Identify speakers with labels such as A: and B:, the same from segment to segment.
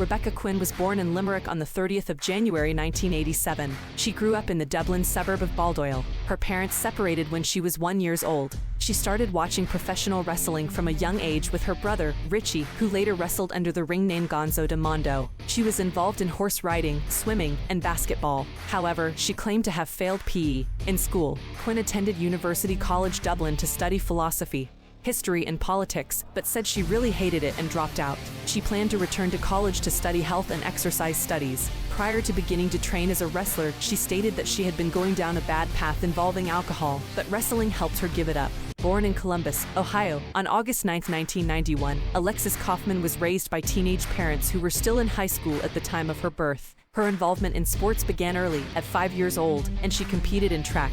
A: Rebecca Quinn was born in Limerick on the 30th of January 1987. She grew up in the Dublin suburb of Baldoyle. Her parents separated when she was 1 year old. She started watching professional wrestling from a young age with her brother, Richie, who later wrestled under the ring name Gonzo de Mondo. She was involved in horse riding, swimming, and basketball. However, she claimed to have failed PE. In school, Quinn attended University College Dublin to study philosophy, history, and politics, but said she really hated it and dropped out. She planned to return to college to study health and exercise studies. Prior to beginning to train as a wrestler, she stated that she had been going down a bad path involving alcohol, but wrestling helped her give it up. Born in Columbus, Ohio, on August 9, 1991, Alexis Kaufman was raised by teenage parents who were still in high school at the time of her birth. Her involvement in sports began early, at 5 years old, and she competed in track,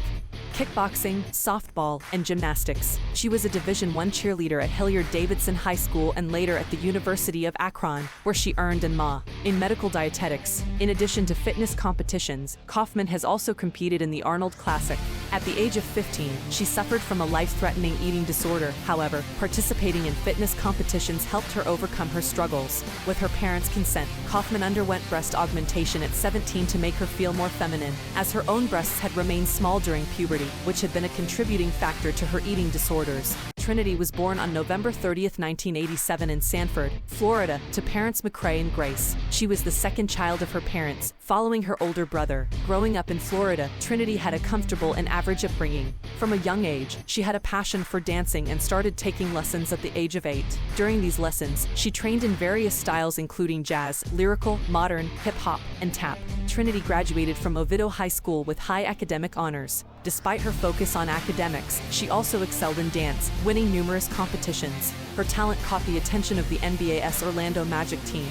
A: kickboxing, softball, and gymnastics. She was a Division I cheerleader at Hilliard-Davidson High School and later at the University of Akron, where she earned an MA in medical dietetics. In addition to fitness competitions, Kaufman has also competed in the Arnold Classic. At the age of 15, she suffered from a life-threatening eating disorder. However, participating in fitness competitions helped her overcome her struggles. With her parents' consent, Kaufman underwent breast augmentation at 17 to make her feel more feminine, as her own breasts had remained small during puberty, which had been a contributing factor to her eating disorders. Trinity was born on November 30, 1987 in Sanford, Florida, to parents McCrae and Grace. She was the second child of her parents, following her older brother. Growing up in Florida, Trinity had a comfortable and average upbringing. From a young age, she had a passion for dancing and started taking lessons at the age of 8. During these lessons, she trained in various styles including jazz, lyrical, modern, hip-hop, and tap. Trinity graduated from Oviedo High School with high academic honors. Despite her focus on academics, she also excelled in dance, winning numerous competitions. Her talent caught the attention of the NBA's Orlando Magic team,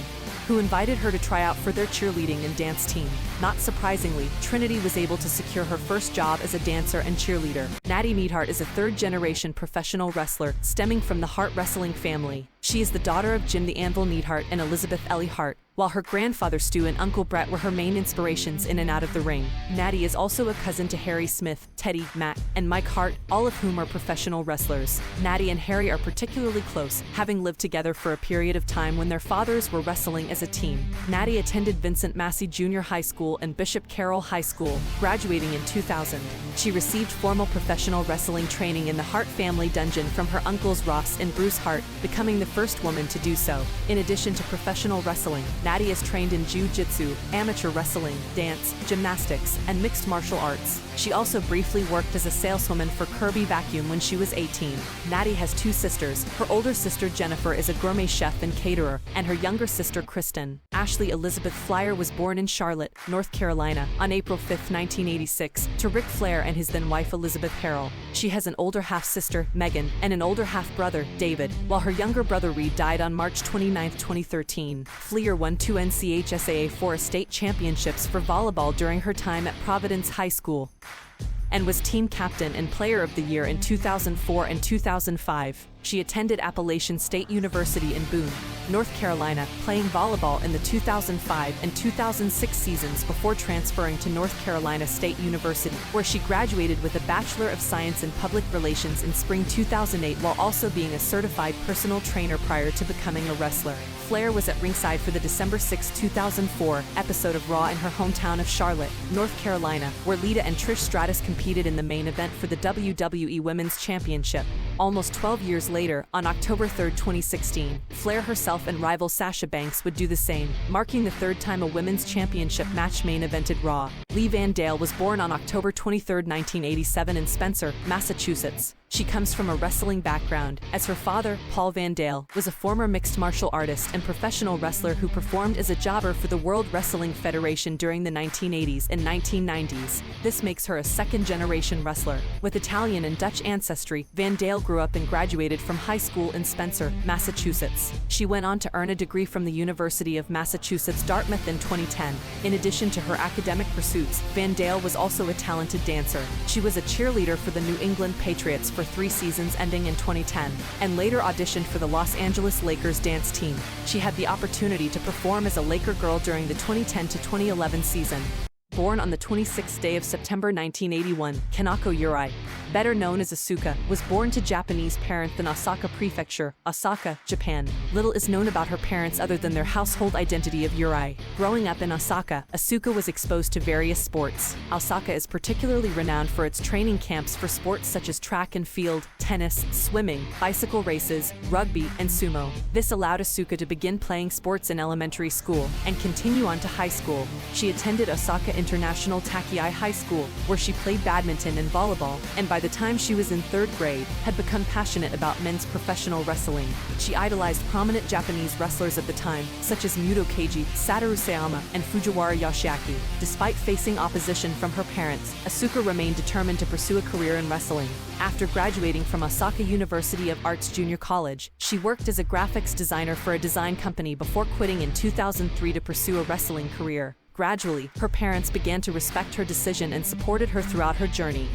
A: who invited her to try out for their cheerleading and dance team. Not surprisingly, Trinity was able to secure her first job as a dancer and cheerleader. Natty Neidhart is a third-generation professional wrestler, stemming from the Hart wrestling family. She is the daughter of Jim the Anvil Neidhart and Elizabeth Ellie Hart, while her grandfather Stu and Uncle Brett were her main inspirations in and out of the ring. Natty is also a cousin to Harry Smith, Teddy, Matt, and Mike Hart, all of whom are professional wrestlers. Natty and Harry are particularly close, having lived together for a period of time when their fathers were wrestling as a team. Natty attended Vincent Massey Junior High School and Bishop Carroll High School, graduating in 2000. She received formal professional wrestling training in the Hart family dungeon from her uncles Ross and Bruce Hart, becoming the first woman to do so. In addition to professional wrestling, Natty is trained in jiu-jitsu, amateur wrestling, dance, gymnastics, and mixed martial arts. She also briefly worked as a saleswoman for Kirby Vacuum when she was 18. Natty has 2 sisters. Her older sister Jennifer is a gourmet chef and caterer, and her younger sister Kristen. Ashley Elizabeth Flyer was born in Charlotte, North Carolina, on April 5, 1986, to Ric Flair and his then-wife Elizabeth Harrell. She has an older half-sister, Megan, and an older half-brother, David, while her younger brother Reed died on March 29, 2013. Flair won 2 NCHSAA 4 state championships for volleyball during her time at Providence High School, and was team captain and player of the year in 2004 and 2005. She attended Appalachian State University in Boone, North Carolina, playing volleyball in the 2005 and 2006 seasons before transferring to North Carolina State University, where she graduated with a Bachelor of Science in Public Relations in spring 2008 while also being a certified personal trainer prior to becoming a wrestler. Flair was at ringside for the December 6, 2004 episode of Raw in her hometown of Charlotte, North Carolina, where Lita and Trish Stratus competed in the main event for the WWE Women's Championship. Almost 12 years later, on October 3, 2016, Flair herself and rival Sasha Banks would do the same, marking the third time a women's championship match main evented Raw. Lee Van Dale was born on October 23, 1987 in Spencer, Massachusetts. She comes from a wrestling background, as her father, Paul Van Dale, was a former mixed martial artist and professional wrestler who performed as a jobber for the World Wrestling Federation during the 1980s and 1990s. This makes her a second-generation wrestler. With Italian and Dutch ancestry, Van Dale grew up and graduated from high school in Spencer, Massachusetts. She went on to earn a degree from the University of Massachusetts Dartmouth in 2010. In addition to her academic pursuits, Van Dale was also a talented dancer. She was a cheerleader for the New England Patriots for 3 seasons ending in 2010, and later auditioned for the Los Angeles Lakers dance team. She had the opportunity to perform as a Laker girl during the 2010 to 2011 season. born on the 26th day of September 1981, Kanako Yurei, better known as Asuka, was born to Japanese parents in Osaka Prefecture, Osaka, Japan. Little is known about her parents other than their household identity of Yurei. Growing up in Osaka, Asuka was exposed to various sports. Osaka is particularly renowned for its training camps for sports such as track and field, tennis, swimming, bicycle races, rugby, and sumo. This allowed Asuka to begin playing sports in elementary school and continue on to high school. She attended Osaka International Takiai High School, where she played badminton and volleyball, and by the time she was in 3rd grade, had become passionate about men's professional wrestling. She idolized prominent Japanese wrestlers at the time, such as Muto Keiji, Satoru Sayama, and Fujiwara Yoshiaki. Despite facing opposition from her parents, Asuka remained determined to pursue a career in wrestling. After graduating from Osaka University of Arts Junior College, she worked as a graphics designer for a design company before quitting in 2003 to pursue a wrestling career. Gradually, her parents began to respect her decision and supported her throughout her journey.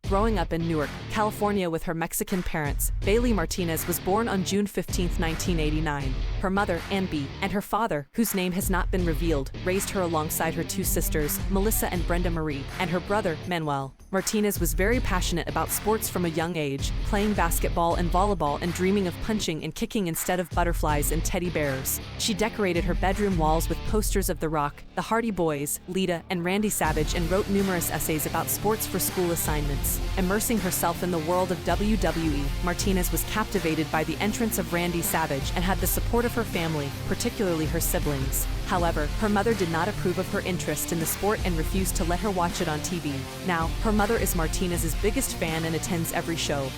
A: Growing up in Newark, California with her Mexican parents, Bailey Martinez was born on June 15, 1989. Her mother, Ann B., and her father, whose name has not been revealed, raised her alongside her 2 sisters, Melissa and Brenda Marie, and her brother, Manuel. Martinez was very passionate about sports from a young age, playing basketball and volleyball and dreaming of punching and kicking instead of butterflies and teddy bears. She decorated her bedroom walls with posters of The Rock, the Hardy Boys, Lita, and Randy Savage, and wrote numerous essays about sports for school assignments. Immersing herself in the world of WWE, Martinez was captivated by the entrance of Randy Savage and had the support of her family, particularly her siblings. However, her mother did not approve of her interest in the sport and refused to let her watch it on TV. Now, her mother is Martinez's biggest fan and attends every show.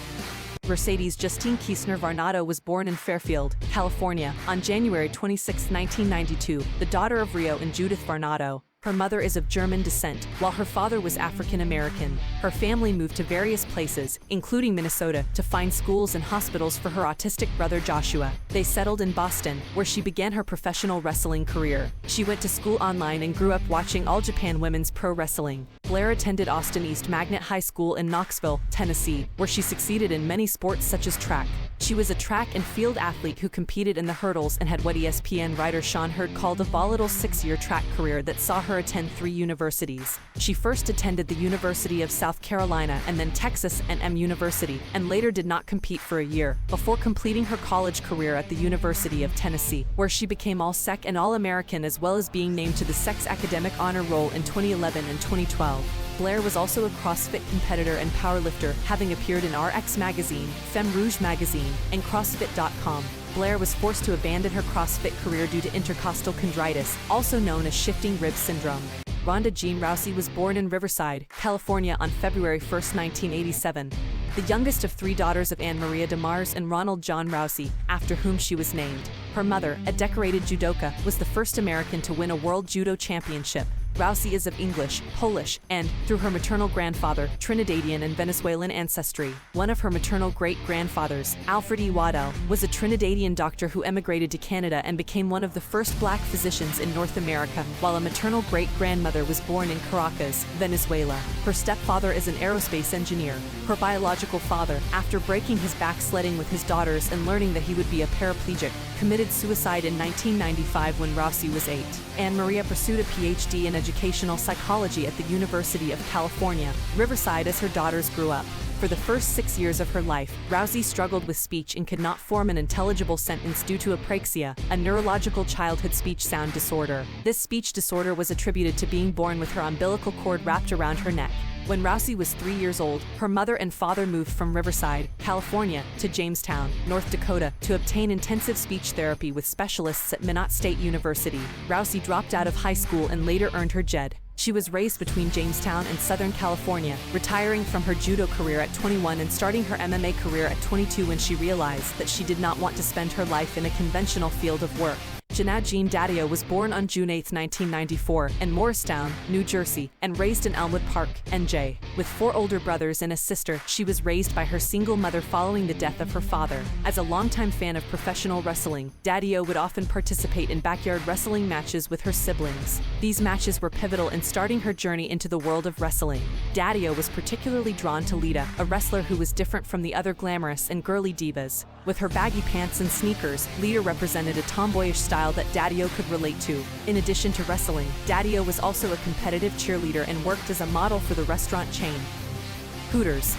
A: Mercedes Justine Kiesner Varnado was born in Fairfield, California, on January 26, 1992, the daughter of Rio and Judith Varnado. Her mother is of German descent, while her father was African American. Her family moved to various places, including Minnesota, to find schools and hospitals for her autistic brother Joshua. They settled in Boston, where she began her professional wrestling career. She went to school online and grew up watching All Japan Women's Pro Wrestling. Blair attended Austin East Magnet High School in Knoxville, Tennessee, where she succeeded in many sports such as track. She was a track and field athlete who competed in the hurdles and had what ESPN writer Sean Hurd called a volatile 6-year track career that saw her attend 3 universities. She first attended the University of South Carolina and then Texas A&M University, and later did not compete for a year, before completing her college career at the University of Tennessee, where she became All-Sec and All-American as well as being named to the Sex Academic Honor Roll in 2011 and 2012. Blair was also a CrossFit competitor and powerlifter, having appeared in RX Magazine, Femme Rouge Magazine, and CrossFit.com. Blair was forced to abandon her CrossFit career due to intercostal chondritis, also known as shifting rib syndrome. Ronda Jean Rousey was born in Riverside, California on February 1, 1987. The youngest of 3 daughters of Anne Maria DeMars and Ronald John Rousey, after whom she was named. Her mother, a decorated judoka, was the first American to win a World Judo Championship. Rousey is of English, Polish, and, through her maternal grandfather, Trinidadian and Venezuelan ancestry. One of her maternal great-grandfathers, Alfred E. Waddell, was a Trinidadian doctor who emigrated to Canada and became one of the first black physicians in North America, while a maternal great-grandmother was born in Caracas, Venezuela. Her stepfather is an aerospace engineer. Her biological father, after breaking his back sledding with his daughters and learning that he would be a paraplegic, committed suicide in 1995 when Rousey was 8. Anne Maria pursued a PhD in educational psychology at the University of California, Riverside, as her daughters grew up. For the first 6 years of her life, Rousey struggled with speech and could not form an intelligible sentence due to apraxia, a neurological childhood speech sound disorder. This speech disorder was attributed to being born with her umbilical cord wrapped around her neck. When Rousey was 3 years old, her mother and father moved from Riverside, California, to Jamestown, North Dakota, to obtain intensive speech therapy with specialists at Minot State University. Rousey dropped out of high school and later earned her JED. She was raised between Jamestown and Southern California, retiring from her judo career at 21 and starting her MMA career at 22 when she realized that she did not want to spend her life in a conventional field of work. Jeanette Jean Daddio was born on June 8, 1994, in Morristown, New Jersey, and raised in Elmwood Park, NJ. With 4 older brothers and a sister, she was raised by her single mother following the death of her father. As a longtime fan of professional wrestling, Daddio would often participate in backyard wrestling matches with her siblings. These matches were pivotal in starting her journey into the world of wrestling. Daddio was particularly drawn to Lita, a wrestler who was different from the other glamorous and girly divas. With her baggy pants and sneakers, Lita represented a tomboyish style that Daddy-O could relate to. In addition to wrestling, Daddy-O was also a competitive cheerleader and worked as a model for the restaurant chain Hooters.